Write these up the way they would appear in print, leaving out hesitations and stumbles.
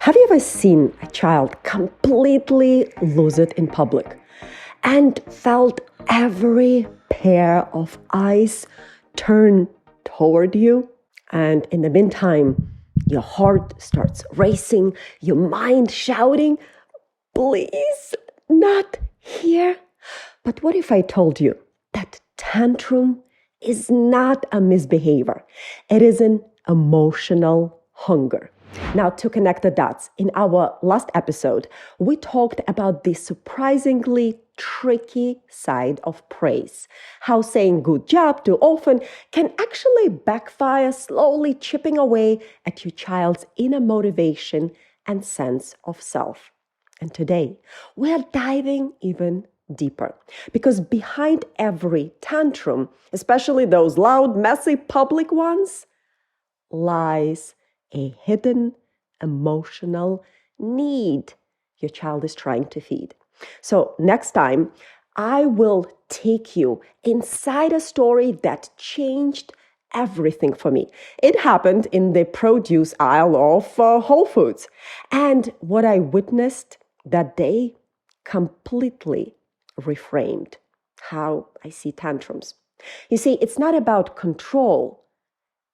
Have you ever seen a child completely lose it in public and felt every pair of eyes turn toward you? And in the meantime, your heart starts racing, your mind shouting, "Please, not here." But what if I told you that tantrum is not a misbehavior? It is an emotional hunger. Now, to connect the dots, in our last episode, we talked about the surprisingly tricky side of praise. How saying good job too often can actually backfire, slowly chipping away at your child's inner motivation and sense of self. And today, we're diving even deeper. Because behind every tantrum, especially those loud, messy public ones, lies a hidden emotional need your child is trying to feed. So next time, I will take you inside a story that changed everything for me. It happened in the produce aisle of Whole Foods. And what I witnessed that day completely reframed how I see tantrums. You see, it's not about control.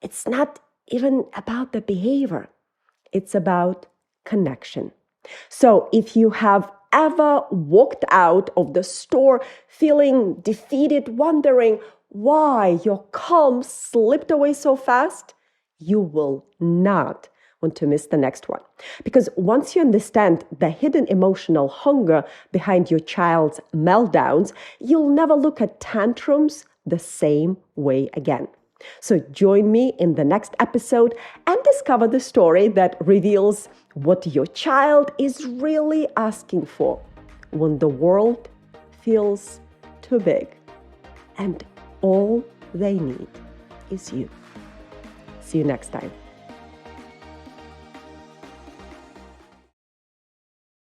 It's not even about the behavior. It's about connection. So if you have ever walked out of the store feeling defeated, wondering why your calm slipped away so fast, you will not want to miss the next one. Because once you understand the hidden emotional hunger behind your child's meltdowns, you'll never look at tantrums the same way again. So join me in the next episode and discover the story that reveals what your child is really asking for when the world feels too big and all they need is you. See you next time.